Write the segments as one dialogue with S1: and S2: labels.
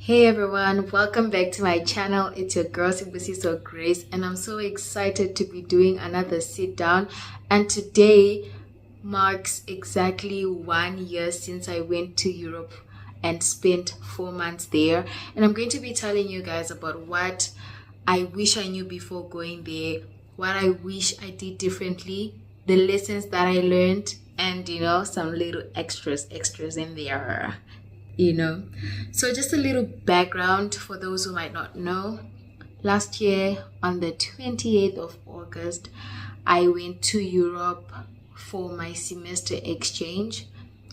S1: Hey everyone, welcome back to my channel. It's your girl So Grace, and I'm so excited to be doing another sit down. And today marks exactly 1 year since I went to Europe and spent 4 months there. And I'm going to be telling you guys about what I wish I knew before going there, what I wish I did differently, the lessons that I learned, and some little extras in there. So just a little background for those who might not know. Last year on the 28th of August, I went to Europe for my semester exchange.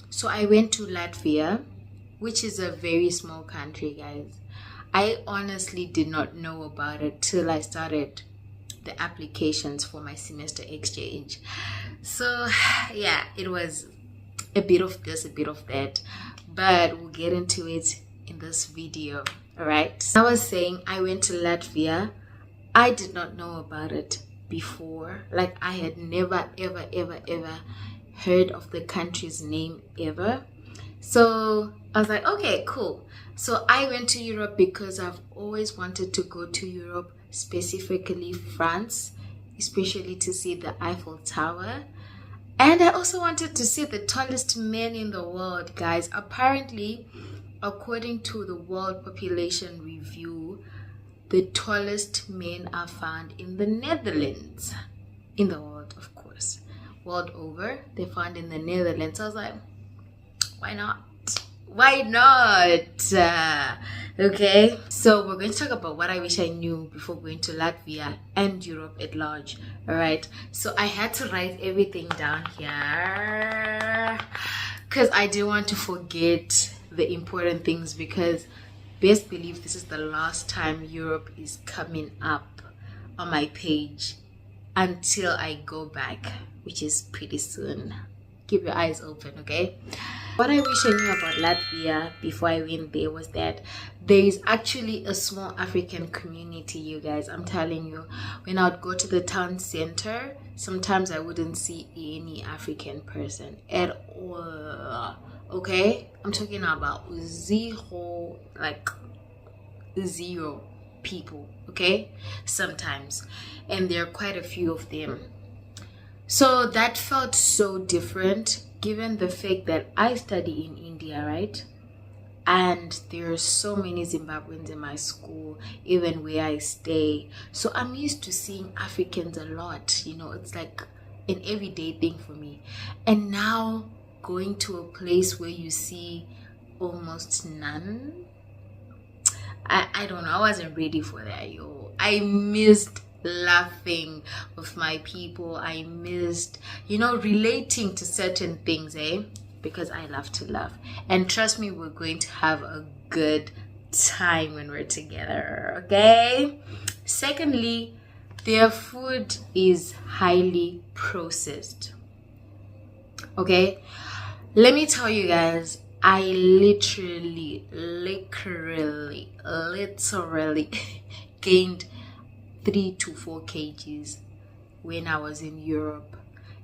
S1: So I went to Latvia, which is a very small country, guys. I honestly did not know about it till I started the applications for my semester exchange. So yeah, it was a bit of this, a bit of that, but we'll get into it in this video. All right, I was saying I went to Latvia. I did not know about it before. Like, I had never ever heard of the country's name ever. So I was like, okay, cool. So I went to Europe because I've always wanted to go to Europe, specifically France, especially to see the Eiffel Tower. And I also wanted to see the tallest man in the world, guys. Apparently, according to the World Population Review, the tallest men are found in the Netherlands. In the world, of course. World over, they're found in the Netherlands. So I was like, why not? Why not? Okay, so we're going to talk about what I wish I knew before going to Latvia and Europe at large. All right, so I had to write everything down here because I didn't want to forget the important things, because best believe this is the last time Europe is coming up on my page until I go back, which is pretty soon. Keep your eyes open, okay? What I wish I knew about Latvia before I went there was that there is actually a small African community, you guys. I'm telling you, when I would go to the town center, sometimes I wouldn't see any African person at all. Okay? I'm talking about zero, like zero people, okay? Sometimes. And there are quite a few of them. So that felt so different, given the fact that I study in India, right? And there are so many Zimbabweans in my school, even where I stay. So I'm used to seeing Africans a lot. It's like an everyday thing for me. And now going to a place where you see almost none, I don't know. I wasn't ready for that, yo. I missed laughing with my people. I missed relating to certain things, because I love to laugh, and trust me, we're going to have a good time when we're together, okay? Secondly, their food is highly processed, okay? Let me tell you guys, I literally gained 3 to 4 kgs when I was in Europe.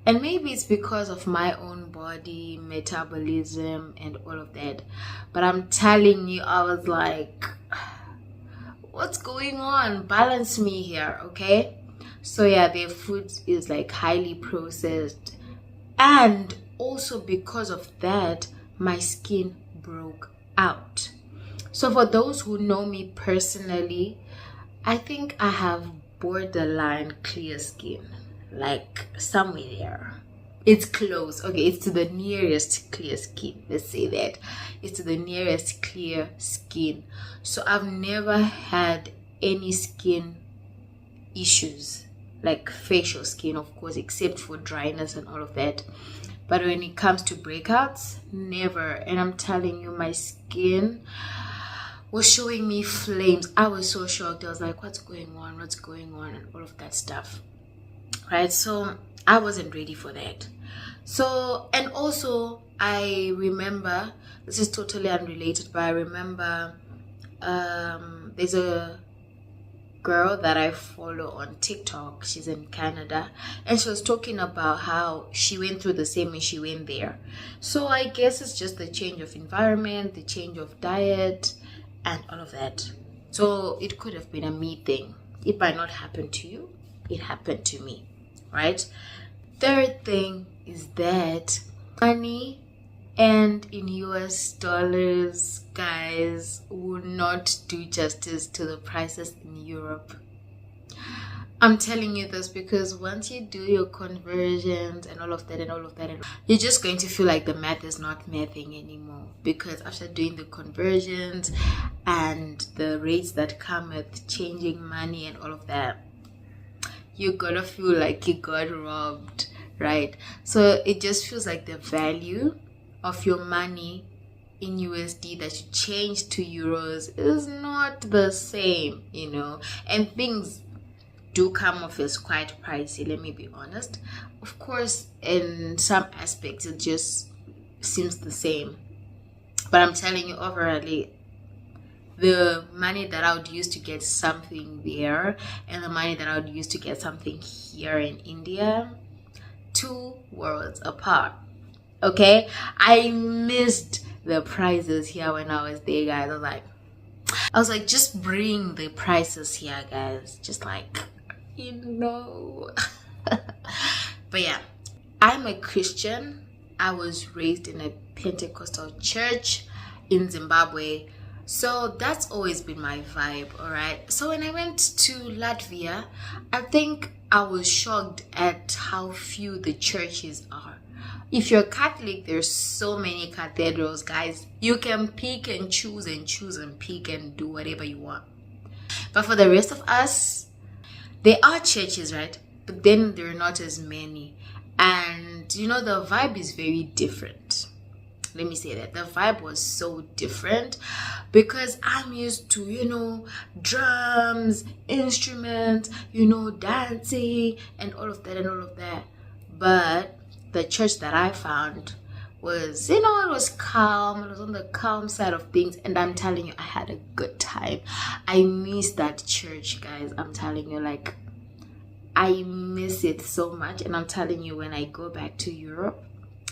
S1: And maybe it's because of my own body, metabolism, and all of that. But I'm telling you, I was like, what's going on? Balance me here, okay? So yeah, their food is like highly processed. And also because of that, my skin broke out. So for those who know me personally, I think I have borderline clear skin, like somewhere there. It's close. Okay, it's to the nearest clear skin. Let's say that. It's to the nearest clear skin. So I've never had any skin issues, like facial skin, of course, except for dryness and all of that. But when it comes to breakouts, never. And I'm telling you, my skin was showing me flames. I was so shocked. I was like, what's going on, and all of that stuff, right? So I wasn't ready for that. So, and also I remember, this is totally unrelated, but I remember there's a girl that I follow on TikTok. She's in Canada, and she was talking about how she went through the same when she went there. So I guess it's just the change of environment, the change of diet, and all of that. So it could have been a me thing. It might not happen to you. It happened to me, right? Third thing is that money and in US dollars, guys, will not do justice to the prices in Europe. I'm telling you this because once you do your conversions and all of that, you're just going to feel like the math is not mathing anymore, because after doing the conversions and the rates that come with changing money and all of that, you're gonna feel like you got robbed, right? So it just feels like the value of your money in USD that you change to euros is not the same, you know, and things do come off as quite pricey, let me be honest. Of course, in some aspects it just seems the same, but I'm telling you, overall, the money that I would use to get something there and the money that I would use to get something here in India, two worlds apart. Okay, I missed the prices here when I was there, guys. I was like, just bring the prices here, guys, just like, you know. But yeah, I'm a Christian. I was raised in a Pentecostal church in Zimbabwe, so that's always been my vibe. All right, so when I went to Latvia, I think I was shocked at how few the churches are. If you're Catholic, there's so many cathedrals, guys. You can pick and choose and pick and do whatever you want. But for the rest of us, there are churches, right? But then there are not as many. And you know, the vibe is very different. Let me say that. The vibe was so different because I'm used to, you know, drums, instruments, you know, dancing and all of that. But the church that I found was, you know, it was calm. It was on the calm side of things, and I'm telling you, I had a good time. I miss that church, guys. I'm telling you, like, I miss it so much. And I'm telling you, when I go back to Europe,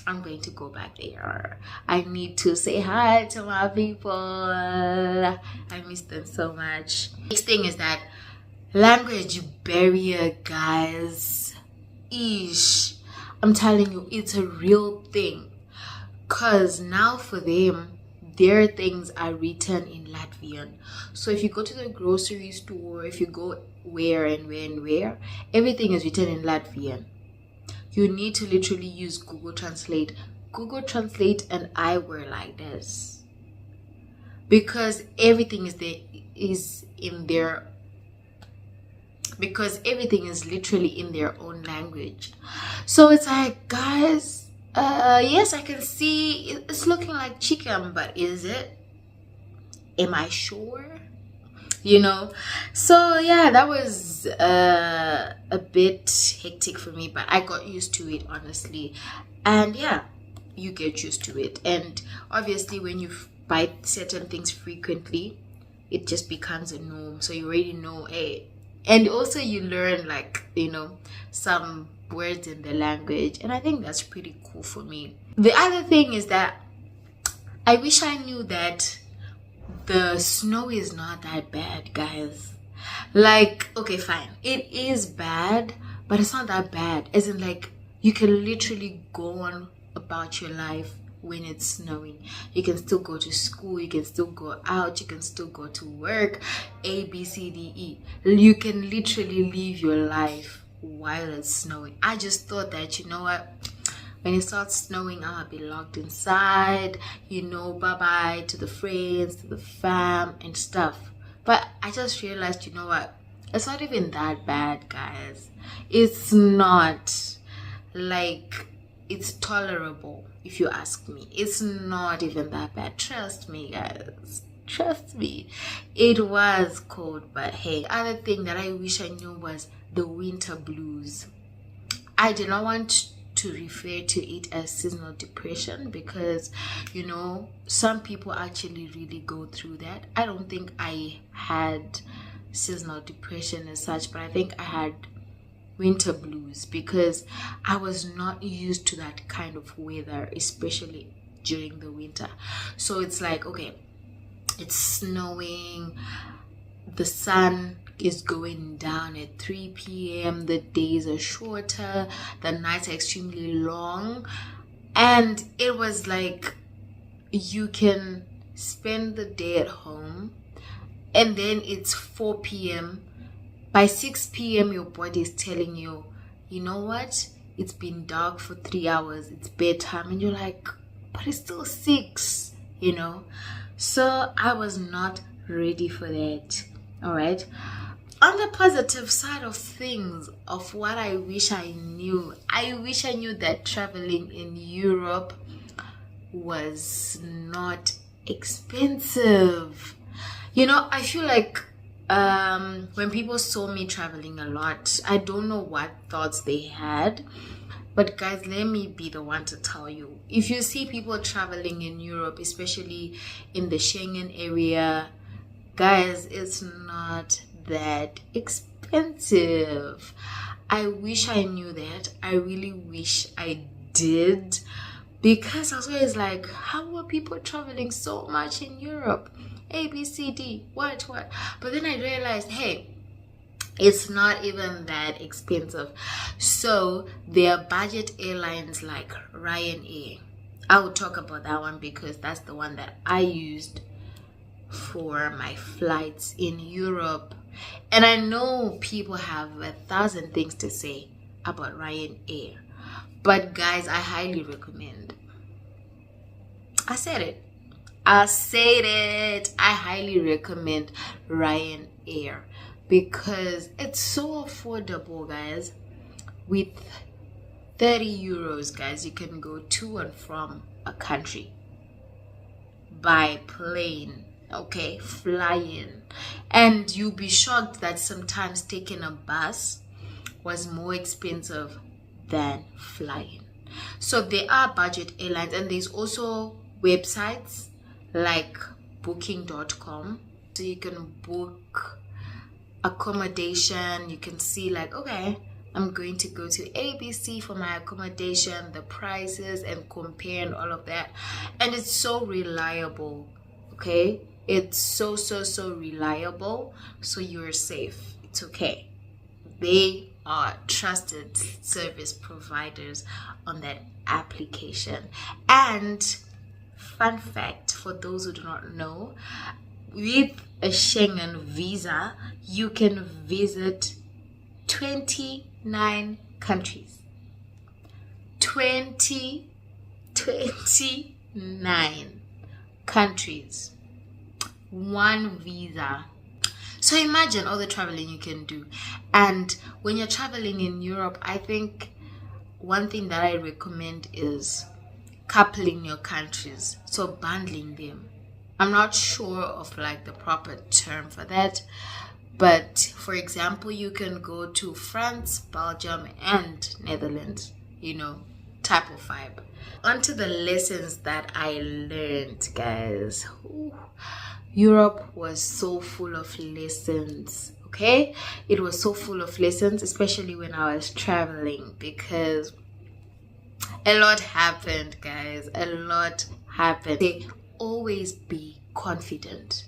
S1: I'm going to go back there. I need to say hi to my people. I miss them so much. Next thing is that language barrier, guys. I'm telling you, it's a real thing. Because now for them, their things are written in Latvian. So if you go to the grocery store, if you go where, everything is written in Latvian. You need to literally use Google Translate. Google Translate and I were like this. Because everything because everything is literally in their own language. So it's like, guys, yes, I can see it's looking like chicken, but is it? Am I sure? You know? So yeah, that was a bit hectic for me, but I got used to it, honestly. And yeah, you get used to it. And obviously when you buy certain things frequently, it just becomes a norm. So you already know, hey. And also you learn, like, you know, some words in the language, and I think that's pretty cool for me. The other thing is that I wish I knew that the snow is not that bad, guys. Like, okay, fine, it is bad, but it's not that bad, as in, like, you can literally go on about your life when it's snowing. You can still go to school, you can still go out, you can still go to work, A, B, C, D, E. You can literally live your life while it's snowing. I just thought that, you know what, when it starts snowing, I'll be locked inside, you know, bye-bye to the friends, to the fam and stuff. But I just realized, you know what, it's not even that bad, guys. It's not. Like, it's tolerable, if you ask me. It's not even that bad. Trust me, guys. Trust me. It was cold, but hey. The other thing that I wish I knew was the winter blues. I did not want to refer to it as seasonal depression because, you know, some people actually really go through that. I don't think I had seasonal depression as such, but I think I had winter blues because I was not used to that kind of weather, especially during the winter. So it's like, okay, it's snowing, the sun is going down at 3 p.m. The days are shorter, the nights are extremely long, and it was like you can spend the day at home, and then it's 4 p.m. By 6 p.m. your body is telling you, you know what, it's been dark for 3 hours, it's bedtime, and you're like, but it's still 6, you know. So I was not ready for that. All right, on the positive side of things, of what I wish I knew that traveling in Europe was not expensive. You know, I feel like when people saw me traveling a lot, I don't know what thoughts they had, but guys, let me be the one to tell you, if you see people traveling in Europe, especially in the Schengen area, guys, it's not that expensive. I wish I knew that. I really wish I did, because I was always like, how are people traveling so much in Europe? A, B, C, D, what? But then I realized, hey, it's not even that expensive. So there are budget airlines like Ryanair. I will talk about that one because that's the one that I used for my flights in Europe. And I know people have 1,000 things to say about Ryanair, but guys, I highly recommend. I said it. I highly recommend Ryanair because it's so affordable, guys. With 30 euros, guys, you can go to and from a country by plane, okay, flying. And you'll be shocked that sometimes taking a bus was more expensive than flying. So there are budget airlines, and there's also websites like booking.com, so you can book accommodation. You can see like, okay, I'm going to go to ABC for my accommodation, the prices, and compare and all of that. And it's so reliable, okay? It's so reliable, so you're safe. It's okay. They are trusted service providers on that application. And fun fact for those who do not know, with a Schengen visa, you can visit 29 countries. 29 countries. One visa. So imagine all the traveling you can do. And when you're traveling in Europe, I think one thing that I recommend is coupling your countries, so bundling them. I'm not sure of like the proper term for that, but for example, you can go to France, Belgium, and Netherlands, you know, type of vibe. Onto the lessons that I learned, guys. Ooh, Europe was so full of lessons, okay? It was so full of lessons, especially when I was traveling, because a lot happened, guys. A lot happened. They always be confident,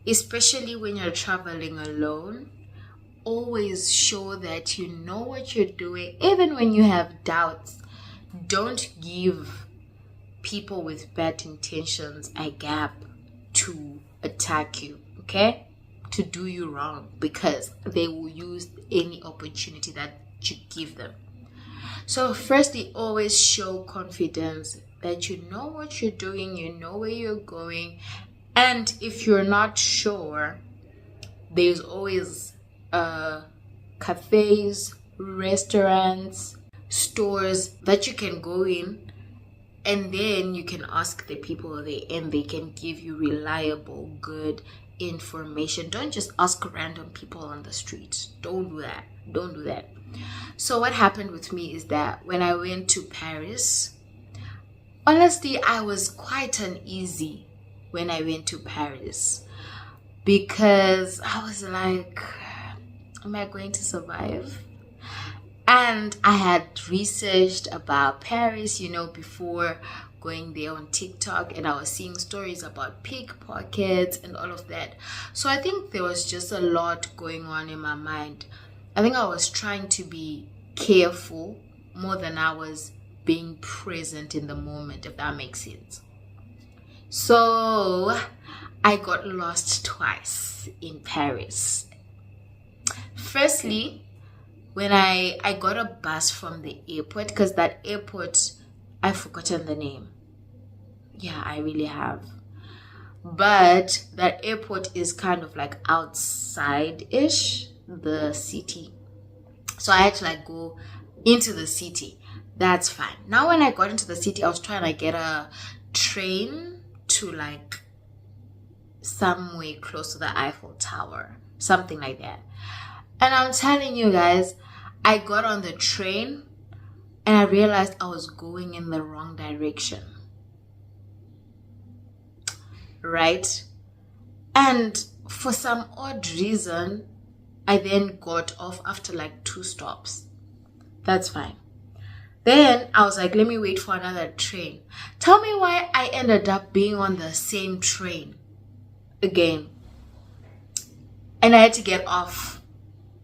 S1: especially when you're traveling alone. Always show that you know what you're doing, even when you have doubts. Don't give people with bad intentions a gap to attack you, okay? To do you wrong, because they will use any opportunity that you give them. So firstly, always show confidence that you know what you're doing, you know where you're going. And if you're not sure, there's always cafes, restaurants, stores that you can go in, and then you can ask the people there and they can give you reliable, good information. Don't just ask random people on the street. Don't do that. So what happened with me is that when I went to Paris, honestly, I was quite uneasy when I went to Paris, because I was like, am I going to survive? And I had researched about Paris, you know, before going there on TikTok, and I was seeing stories about pickpockets and all of that. So I think there was just a lot going on in my mind. I think I was trying to be careful more than I was being present in the moment, if that makes sense. So I got lost twice in Paris. Firstly, when I got a bus from the airport, because that airport, I've forgotten the name. Yeah, I really have. But that airport is kind of like outside-ish the city. So I had to like go into the city. That's fine. Now when I got into the city, I was trying to get a train to like somewhere close to the Eiffel Tower. Something like that. And I'm telling you guys, I got on the train and I realized I was going in the wrong direction. Right? And for some odd reason, I then got off after like 2 stops. That's fine. Then I was like, let me wait for another train. Tell me why I ended up being on the same train again. And I had to get off.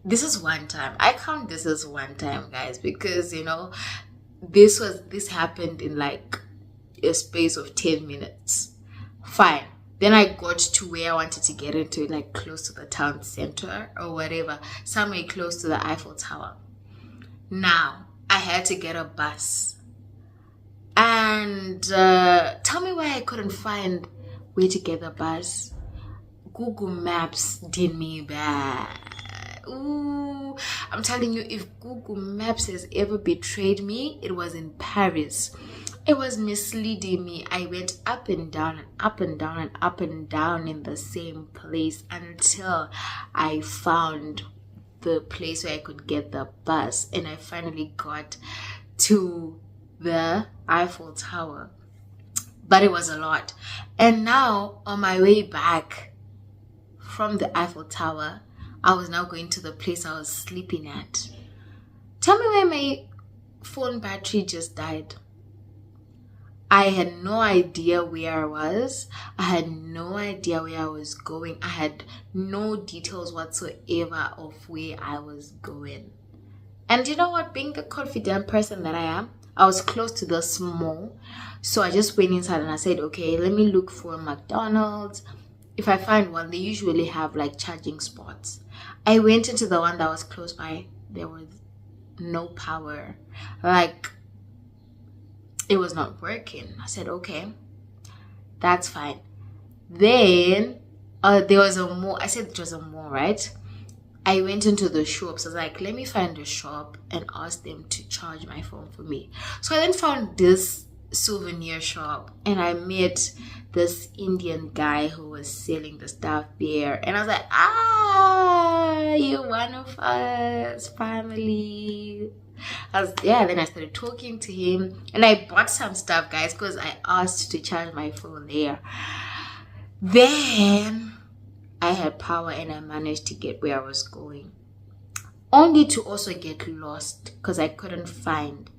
S1: This is one time. I count this as one time, guys, because, you know, this happened in like a space of 10 minutes. Fine. Then I got to where I wanted to get into, like close to the town center or whatever, somewhere close to the Eiffel Tower. Now, I had to get a bus. And tell me why I couldn't find where to get the bus. Google Maps did me bad. Ooh, I'm telling you, if Google Maps has ever betrayed me, it was in Paris. It was misleading me. I went up and down and up and down and up and down in the same place until I found the place where I could get the bus, and I finally got to the Eiffel Tower. But it was a lot. And now on my way back from the Eiffel Tower, I was now going to the place I was sleeping at. Tell me why my phone battery just died. I had no idea where I was. I had no idea where I was going. I had no details whatsoever of where I was going. And you know what? Being the confident person that I am, I was close to the mall. So I just went inside and I said, okay, let me look for McDonald's. If I find one, they usually have like charging spots. I went into the one that was close by. There was no power. Like, it was not working. I said, okay, that's fine. Then there was a mall. I said it was a mall, right? I went into the shops. I was like, let me find a shop and ask them to charge my phone for me. So I then found this souvenir shop and I met this Indian guy who was selling the stuff there. And I was like, you're one of us, family. Then I started talking to him and I bought some stuff, guys, because I asked to charge my phone there. Then I had power and I managed to get where I was going, only to also get lost because I couldn't find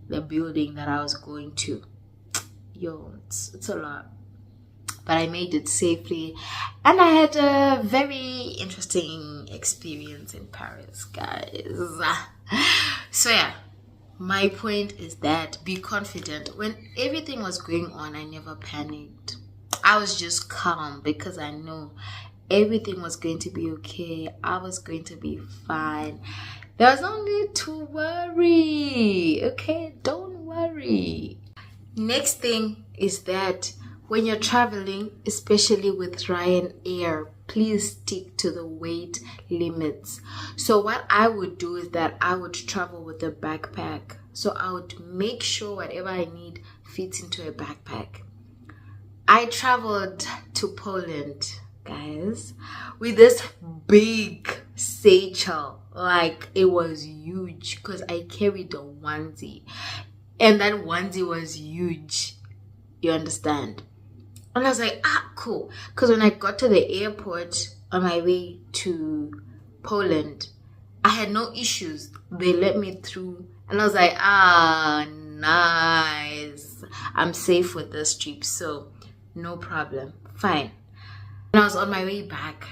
S1: the building that I was going to. It's a lot, but I made it safely and I had a very interesting experience in Paris, guys. So yeah, my point is that be confident. When everything was going on, I never panicked. I was just calm because I know everything was going to be okay. I was going to be fine. There was no need to worry. Okay, don't worry. Next thing is that when you're traveling, especially with Ryanair, please stick to the weight limits. So what I would do is that I would travel with a backpack. So I would make sure whatever I need fits into a backpack. I traveled to Poland, guys, with this big satchel. Like, it was huge because I carried a onesie. And that onesie was huge. You understand? And I was like, cool. Because when I got to the airport on my way to Poland, I had no issues. They let me through. And I was like, nice. I'm safe with this trip, so no problem. Fine. And I was on my way back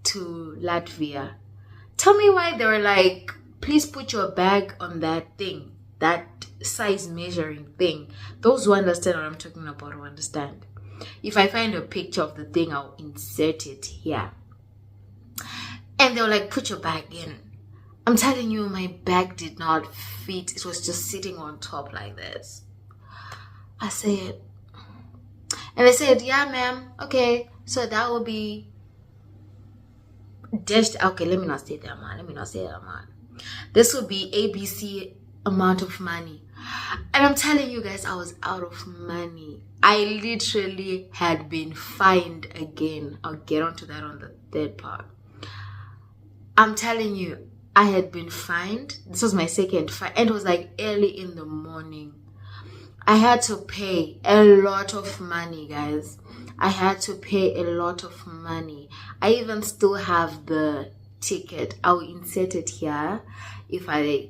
S1: to Latvia. Tell me why they were like, please put your bag on that thing, that size measuring thing. Those who understand what I'm talking about will understand. If I find a picture of the thing, I'll insert it here. And they were like, put your bag in. I'm telling you, my bag did not fit. It was just sitting on top like this. I said, and they said, yeah, ma'am. Okay, so that will be dashed. Okay, let me not say that, man. This will be ABC amount of money. And I'm telling you guys, I was out of money. I literally had been fined again. I'll get onto that on the third part. I'm telling you, I had been fined. This was my second fine, and it was like early in the morning. I had to pay a lot of money, guys. I had to pay a lot of money. I even still have the ticket. I'll insert it here if I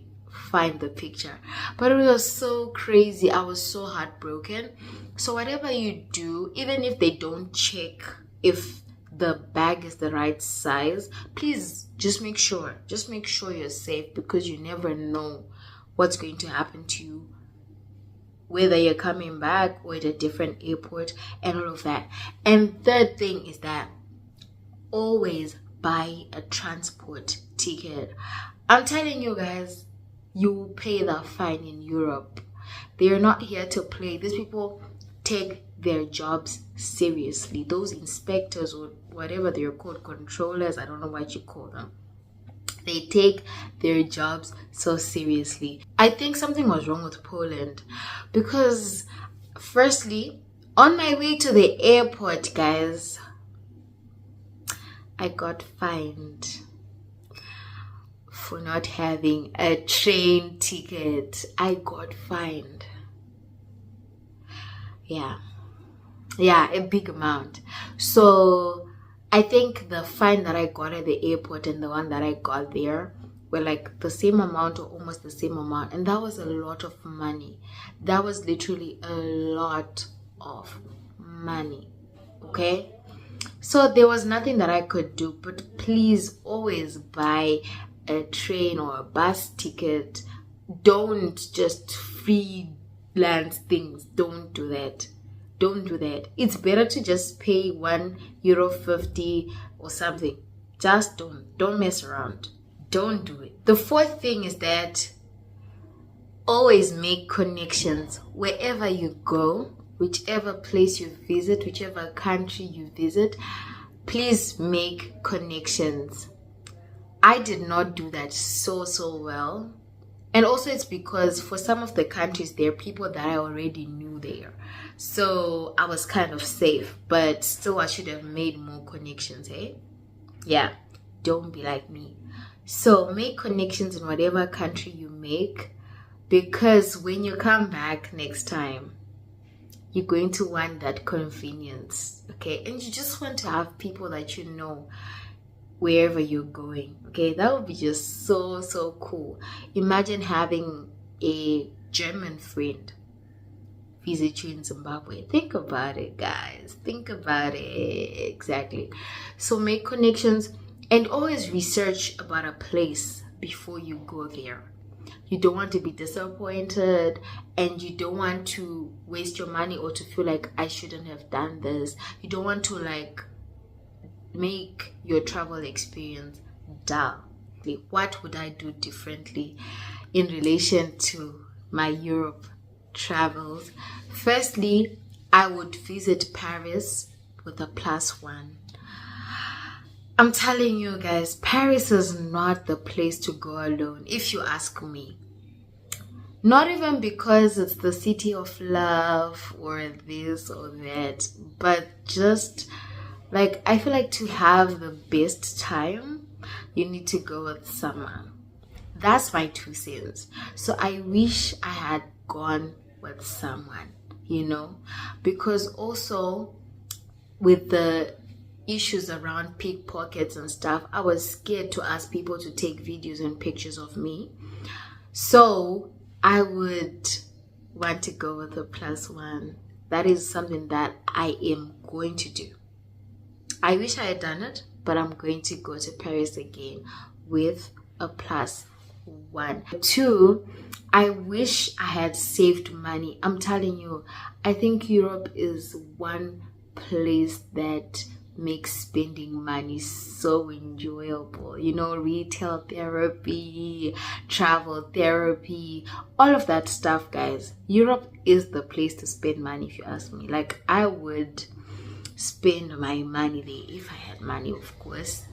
S1: find the picture. But it was so crazy. I was so heartbroken. So whatever you do, even if they don't check if the bag is the right size, please just make sure you're safe, because you never know what's going to happen to you, whether you're coming back or at a different airport and all of that. And third thing is that always buy a transport ticket. I'm telling you guys, you will pay the fine in Europe. They're not here to play. These people take their jobs seriously. Those inspectors or whatever they're called, controllers, I don't know what you call them, they take their jobs so seriously. I think something was wrong with Poland, because firstly, on my way to the airport, guys, I got fined for not having a train ticket. I got fined. Yeah, a big amount. So I think the fine that I got at the airport and the one that I got there were like the same amount or almost the same amount. And that was a lot of money. That was literally a lot of money. Okay? So there was nothing that I could do. But please always buy a train or a bus ticket. Don't just freelance things. Don't do that. Don't do that. It's better to just pay €1.50 or something. Just don't mess around. Don't do it. The fourth thing is that always make connections wherever you go, whichever place you visit, whichever country you visit. Please make connections. I did not do that so well. And also it's because for some of the countries, there are people that I already knew there. So I was kind of safe, but still I should have made more connections, eh? Yeah, don't be like me. So make connections in whatever country you make, because when you come back next time, you're going to want that convenience, okay? And you just want to have people that you know wherever you're going, okay? That would be just so cool. Imagine having a German friend visit you in Zimbabwe. Think about it, guys. Think about it. Exactly. So make connections and always research about a place before you go there. You don't want to be disappointed, and you don't want to waste your money or to feel like I shouldn't have done this. You don't want to like make your travel experience dull. What would I do differently in relation to my Europe travels? Firstly, I would visit Paris with a +1. I'm telling you guys, Paris is not the place to go alone, if you ask me. Not even because it's the city of love or this or that, but just like, I feel like to have the best time, you need to go with someone. That's my 2 cents. So I wish I had gone with someone, you know, because also with the issues around pickpockets and stuff, I was scared to ask people to take videos and pictures of me. So I would want to go with a +1. That is something that I am going to do. I wish I had done it, but I'm going to go to Paris again with a +1. 2, I wish I had saved money. I'm telling you, I think Europe is one place that makes spending money so enjoyable. You know, retail therapy, travel therapy, all of that stuff, guys. Europe is the place to spend money, if you ask me. Like, I would spend my money there if I had money, of course.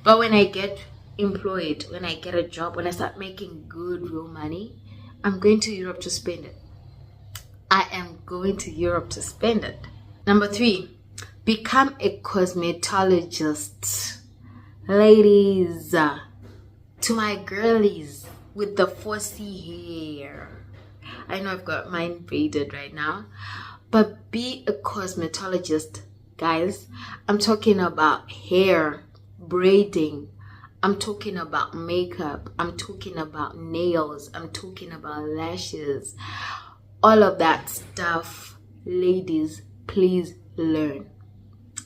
S1: But when I get employed, when I get a job, when I start making good real money, I'm going to Europe to spend it. I am going to Europe to spend it. Number 3, become a cosmetologist. Ladies, to my girlies with the 4C hair, I know I've got mine braided right now, but be a cosmetologist, guys. I'm talking about hair, braiding, I'm talking about makeup, I'm talking about nails, I'm talking about lashes, all of that stuff. Ladies, please learn.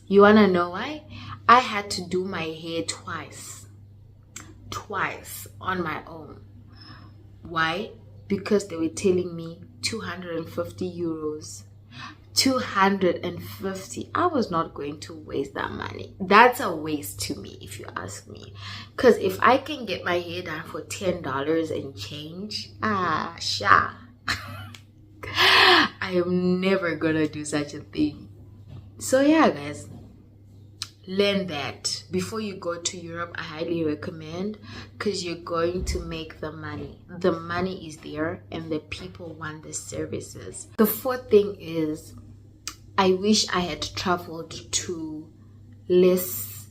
S1: You wanna know why? I had to do my hair twice on my own. Why? Because they were telling me 250 euros. 250. I was not going to waste that money. That's a waste to me, if you ask me. Because if I can get my hair done for $10 and change, sha. I am never gonna do such a thing. So yeah, guys, learn that before you go to Europe. I highly recommend, because you're going to make the money. The money is there and the people want the services. The 4th thing is, I wish I had traveled to less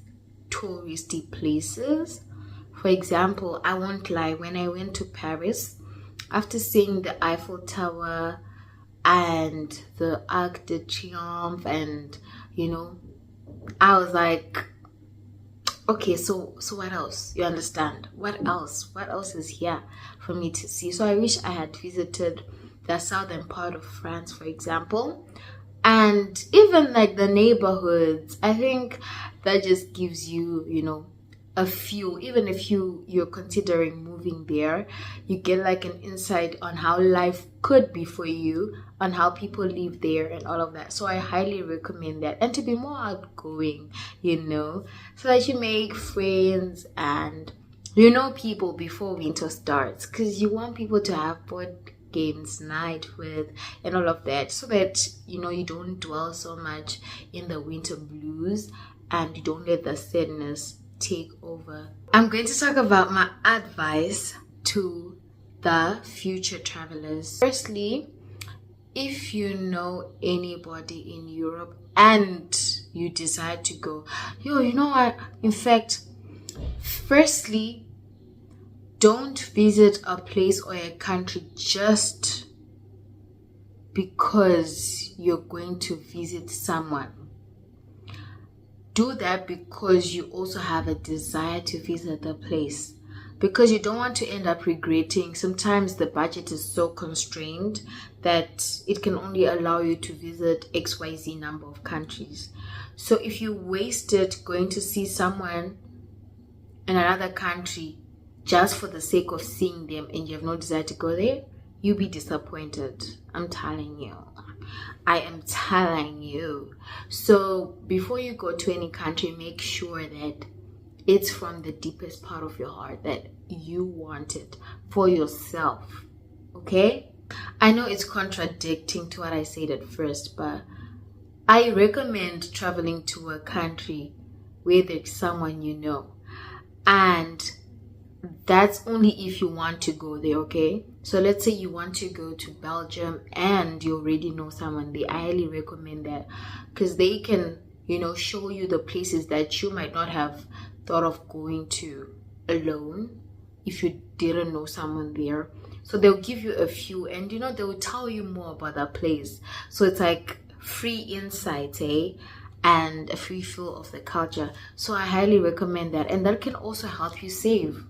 S1: touristy places. For example, I won't lie, when I went to Paris, after seeing the Eiffel Tower and the Arc de Triomphe, and you know, I was like, okay, so what else? You understand? What else? What else is here for me to see? So I wish I had visited the southern part of France, for example, and even like the neighborhoods. I think that just gives you, you know, a few, even if you're considering moving there, you get like an insight on how life could be for you, on how people live there and all of that. So I highly recommend that, and to be more outgoing, you know, so that you make friends and you know people before winter starts, because you want people to have board games night with and all of that, so that you know you don't dwell so much in the winter blues and you don't let the sadness take over. I'm going to talk about my advice to the future travelers. Firstly, if you know anybody in Europe and you decide to go, you know what, in fact, firstly, don't visit a place or a country just because you're going to visit someone. Do that because you also have a desire to visit the place, because you don't want to end up regretting. Sometimes the budget is so constrained that it can only allow you to visit XYZ number of countries. So if you waste it going to see someone in another country just for the sake of seeing them and you have no desire to go there, you'll be disappointed. I'm telling you. I am telling you. So before you go to any country, make sure that it's from the deepest part of your heart, that you want it for yourself. Okay? I know it's contradicting to what I said at first, but I recommend traveling to a country where there's someone you know. And that's only if you want to go there, okay? So let's say you want to go to Belgium and you already know someone there. I highly recommend that, because they can, you know, show you the places that you might not have thought of going to alone if you didn't know someone there. So they'll give you a few, and you know, they will tell you more about that place. So it's like free insight, and a free feel of the culture. So I highly recommend that, and that can also help you save.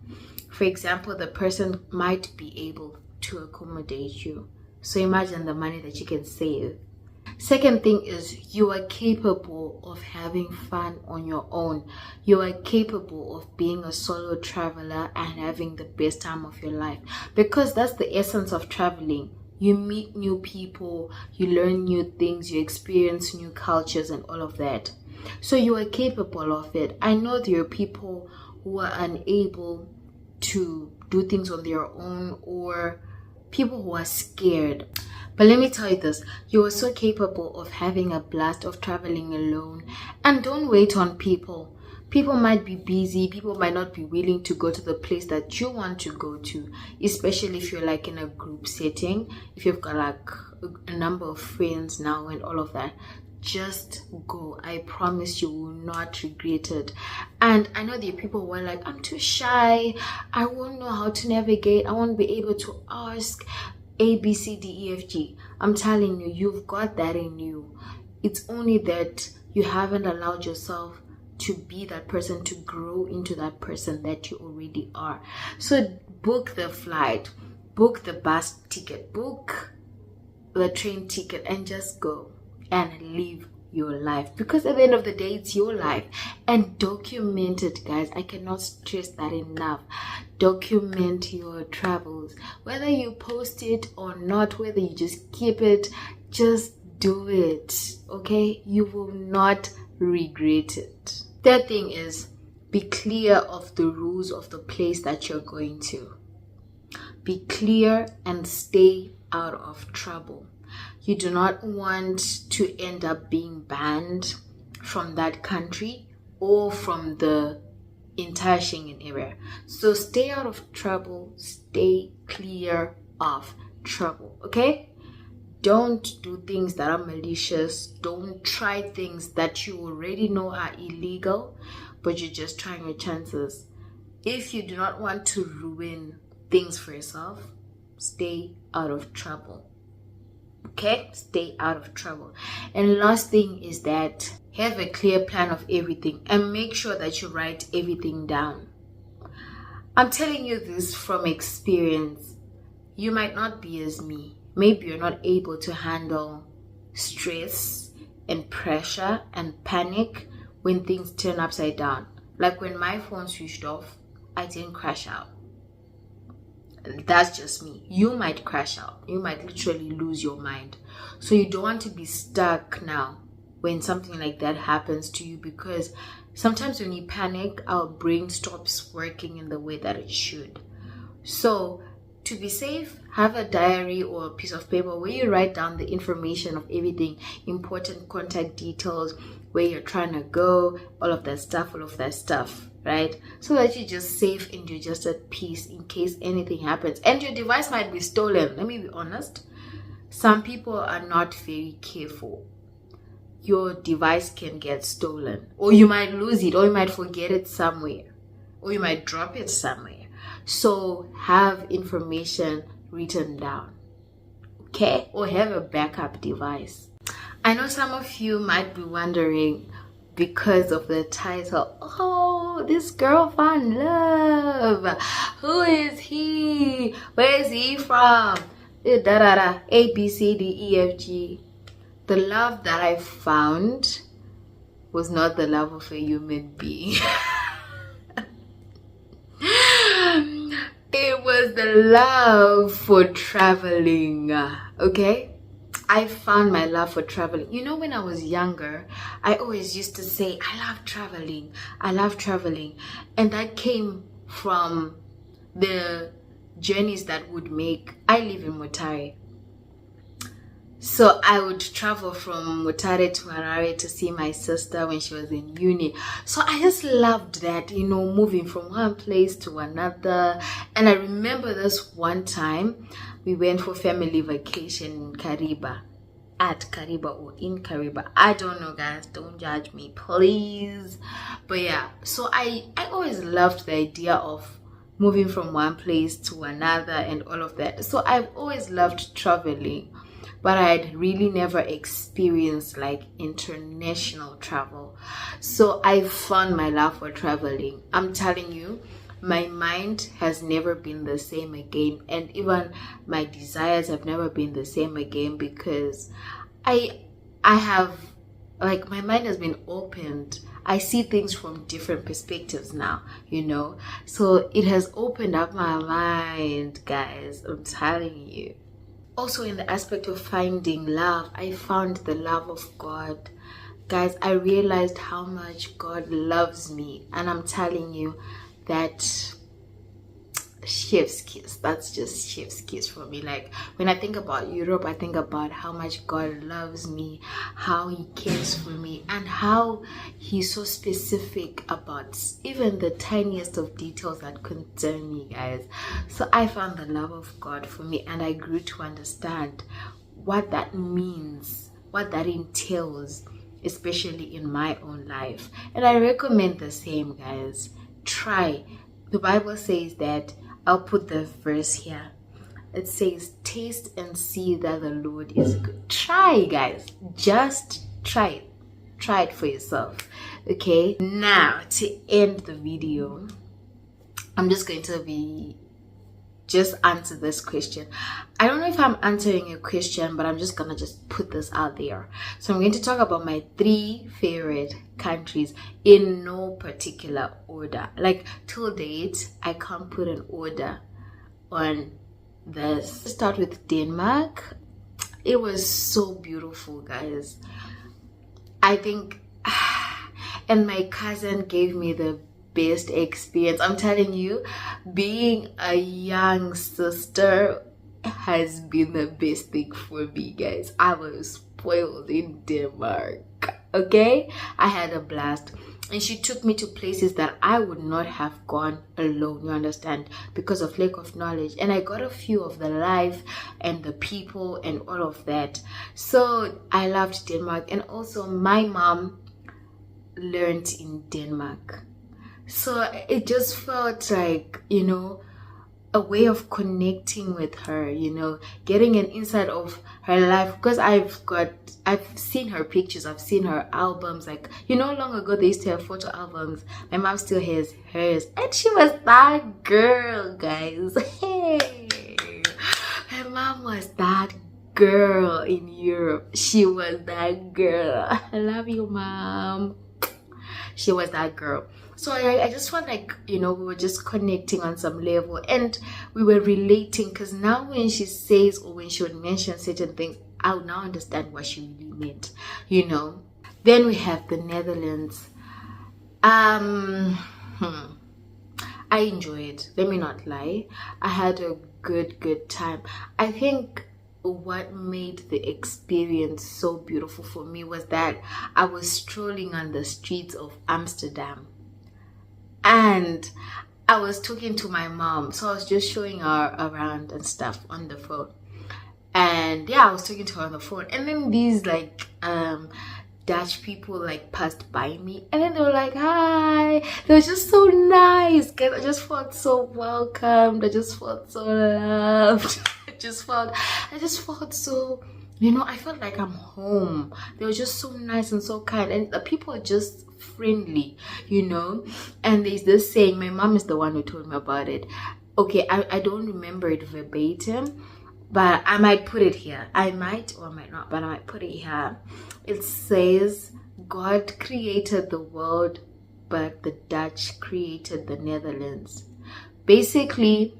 S1: For example, the person might be able to accommodate you. So imagine the money that you can save. Second thing is, you are capable of having fun on your own. You are capable of being a solo traveler and having the best time of your life, because that's the essence of traveling. You meet new people, you learn new things, you experience new cultures and all of that. So you are capable of it. I know there are people who are unable to do things on their own, or people who are scared. But let me tell you this, you are so capable of having a blast of traveling alone. And don't wait on people. People might be busy, people might not be willing to go to the place that you want to go to, especially if you're like in a group setting, if you've got like a number of friends now and all of that. Just go. I promise you will not regret it. And I know there are people who are like, I'm too shy, I won't know how to navigate, I won't be able to ask A, B, C, D, E, F, G. I'm telling you, you've got that in you. It's only that you haven't allowed yourself to be that person, to grow into that person that you already are. So book the flight, book the bus ticket, book the train ticket, and just go and live your life, because at the end of the day, it's your life. And document it, guys. I cannot stress that enough. Document your travels, whether you post it or not, whether you just keep it, just do it, okay? You will not regret it. Third thing is, be clear of the rules of the place that you're going to. Be clear and stay out of trouble. You do not want to end up being banned from that country or from the entire Schengen area. So stay out of trouble, stay clear of trouble, okay? Don't do things that are malicious. Don't try things that you already know are illegal, but you're just trying your chances. If you do not want to ruin things for yourself, stay out of trouble. Okay, stay out of trouble. And last thing is that have a clear plan of everything and make sure that you write everything down. I'm telling you this from experience. You might not be as me. Maybe you're not able to handle stress and pressure and panic when things turn upside down. Like when my phone switched off, I didn't crash out. That's just me. You might crash out. You might literally lose your mind. So you don't want to be stuck now when something like that happens to you, because sometimes when you panic, our brain stops working in the way that it should. So to be safe, have a diary or a piece of paper where you write down the information of everything, important contact details, where you're trying to go, all of that stuff, right? So that you're just safe and you're just at peace in case anything happens. And your device might be stolen. Let me be honest. Some people are not very careful. Your device can get stolen, or you might lose it, or you might forget it somewhere, or you might drop it somewhere. So have information written down, okay? Or have a backup device. I know some of you might be wondering, because of the title, oh, this girl found love. Who is he? Where is he from? A, B, C, D, E, F, G. The love that I found was not the love of a human being. It was the love for traveling, okay? I found my love for traveling. You know, when I was younger, I always used to say, I love traveling. I love traveling. And that came from the journeys that would make, I live in Mutare. So I would travel from Mutare to Harare to see my sister when she was in uni. So I just loved that, you know, moving from one place to another. And I remember this one time we went for family vacation in Kariba. At Kariba or in Kariba. I don't know, guys. Don't judge me, please. But yeah, so I always loved the idea of moving from one place to another and all of that. So I've always loved traveling. But I had really never experienced like international travel. So I found my love for traveling. I'm telling you, my mind has never been the same again, and even my desires have never been the same again, because I have, like, my mind has been opened. I see things from different perspectives now, so it has opened up my mind, guys. I'm telling you. Also, in the aspect of finding love, I found the love of God. Guys, I realized how much God loves me, and I'm telling you that chef's kiss. That's just chef's kiss for me. Like, when I think about Europe, I think about how much God loves me, how he cares for me, and how he's so specific about even the tiniest of details that concern me, guys. So I found the love of God for me, and I grew to understand what that means, what that entails, especially in my own life. And I recommend the same, guys. Try. The Bible says that, I'll put the verse here. It says, taste and see that the Lord is good. Try, guys. Just try it. Try it for yourself. Okay? Now, to end the video, I'm just going to answer this question. I don't know if I'm answering a question, but I'm just gonna put this out there. So I'm going to talk about my 3 favorite countries in no particular order. Like, till date, I can't put an order on this. Let's start with Denmark. It was so beautiful, guys. I think, and my cousin gave me the best experience. I'm telling you, being a young sister has been the best thing for me, guys. I was spoiled in Denmark. Okay, I had a blast, and she took me to places that I would not have gone alone, you understand, because of lack of knowledge. And I got a feel of the life and the people and all of that. So I loved Denmark. And also, my mom learned in Denmark. So it just felt like, a way of connecting with her, getting an insight of her life, because I've seen her pictures, I've seen her albums. Like, long ago they used to have photo albums. My mom still has hers, and she was that girl, guys. Hey, my mom was that girl in Europe. She was that girl. I love you, Mom. She was that girl. So I just felt like, we were just connecting on some level, and we were relating, because now when she says, or when she would mention certain things, I would now understand what she really meant, Then we have the Netherlands. I enjoyed it. Let me not lie. I had a good time. I think what made the experience so beautiful for me was that I was strolling on the streets of Amsterdam, and I was talking to my mom. So I was just showing her around and stuff on the phone. And yeah, I was talking to her on the phone. And then these Dutch people passed by me, and then they were like, hi. They were just so nice, guys. I just felt so welcomed. I just felt so loved. I just felt so, I felt like I'm home. They were just so nice and so kind, and the people are just friendly, And there's this saying, my mom is the one who told me about it. Okay, I don't remember it verbatim, but I might put it here. I might or I might not, but I might put it here. It says, God created the world, but the Dutch created the Netherlands. Basically,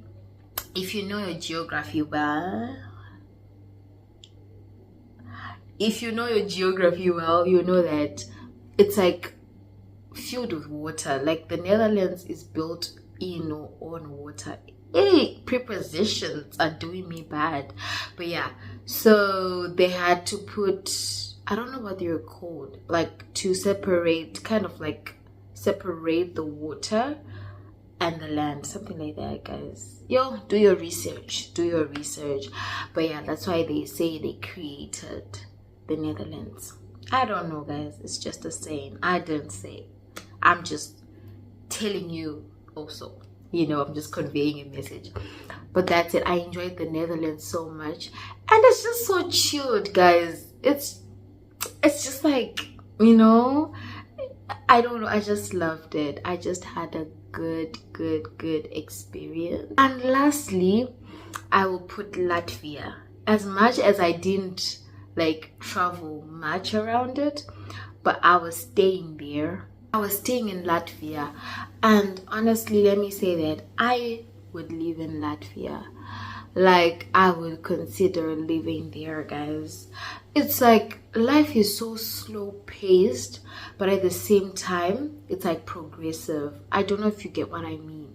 S1: if you know your geography well, you know that it's like filled with water. Like, the Netherlands is built in or on water. Hey, prepositions are doing me bad. But yeah, so they had to put, I don't know what they're called, to separate the water and the land, something like that, guys. Do your research. But yeah, that's why they say they created the Netherlands. I don't know, guys. It's just a saying. I didn't say. I'm just telling you also. I'm just conveying a message. But that's it. I enjoyed the Netherlands so much. And it's just so chilled, guys. It's just like, I don't know, I just loved it. I just had a good experience. And lastly, I will put Latvia. As much as I didn't like travel much around it, but I was staying there. I was staying in Latvia, and honestly, let me say that I would live in Latvia. Like, I would consider living there, guys. It's like life is so slow paced, but at the same time it's like progressive. I don't know if you get what I mean.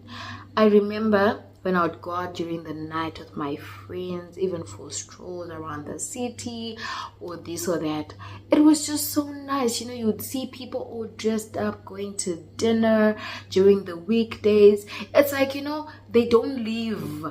S1: I remember when I would go out during the night with my friends, even for strolls around the city or this or that. It was just so nice. You know, you would see people all dressed up going to dinner during the weekdays. It's like, you know, they don't leave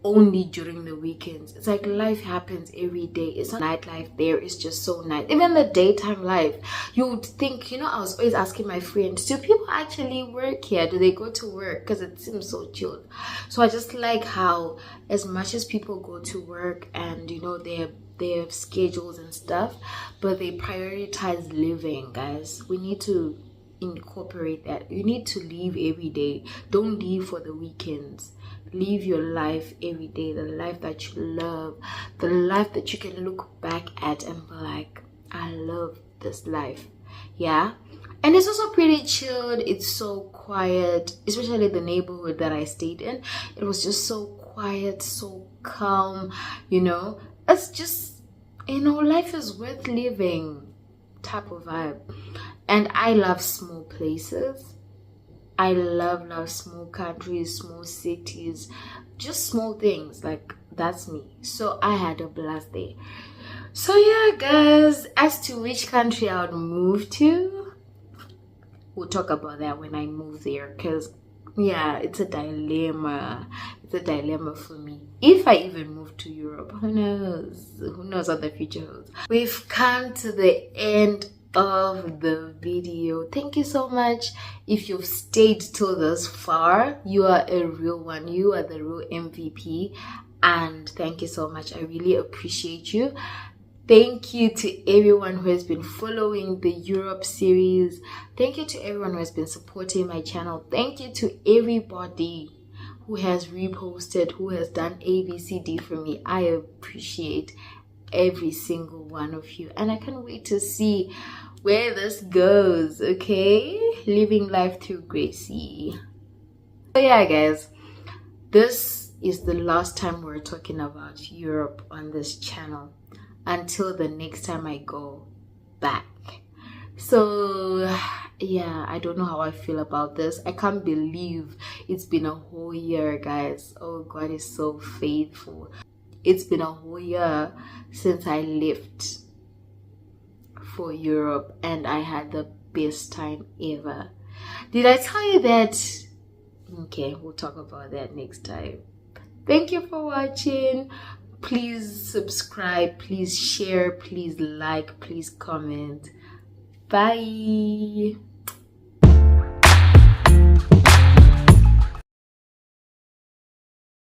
S1: only during the weekends. It's like life happens every day. It's not nightlife there. It's just so nice. Even the daytime life, you would think, you know, I was always asking my friends, do people actually work here? Do they go to work? Because it seems so chill. So I just like how as much as people go to work and, you know, they have schedules and stuff, but they prioritize living, guys. We need to incorporate that. You need to live every day. Don't live for the weekends. Live your life every day, the life that you love, the life that you can look back at and be like, I love this life. Yeah. And it's also pretty chilled. It's so quiet, especially the neighborhood that I stayed in. It was just so quiet, so calm, you know. It's just, you know, life is worth living type of vibe. And I love small places. I love small countries, small cities, just small things. Like, that's me. So I had a blast there. So yeah, guys, as to which country I would move to, we'll talk about that when I move there, because yeah, it's a dilemma. It's a dilemma for me. If I even move to Europe, who knows? Who knows what the future holds? We've come to the end of the video. Thank you so much. If you've stayed till this far, you are a real one. You are the real MVP, and thank you so much. I really appreciate you. Thank you to everyone who has been following the Europe series. Thank you to everyone who has been supporting my channel. Thank you to everybody who has reposted, who has done ABCD for me. I appreciate every single one of you, and I can't wait to see where this goes. Okay, living life through Gracie. So yeah, guys, this is the last time we're talking about Europe on this channel until the next time I go back. So yeah, I don't know how I feel about this. I can't believe it's been a whole year, guys. Oh, God is so faithful. It's been a whole year since I left for Europe, and I had the best time ever. Did I tell you that? Okay, we'll talk about that next time. Thank you for watching. Please subscribe, please share, please like, please comment. Bye.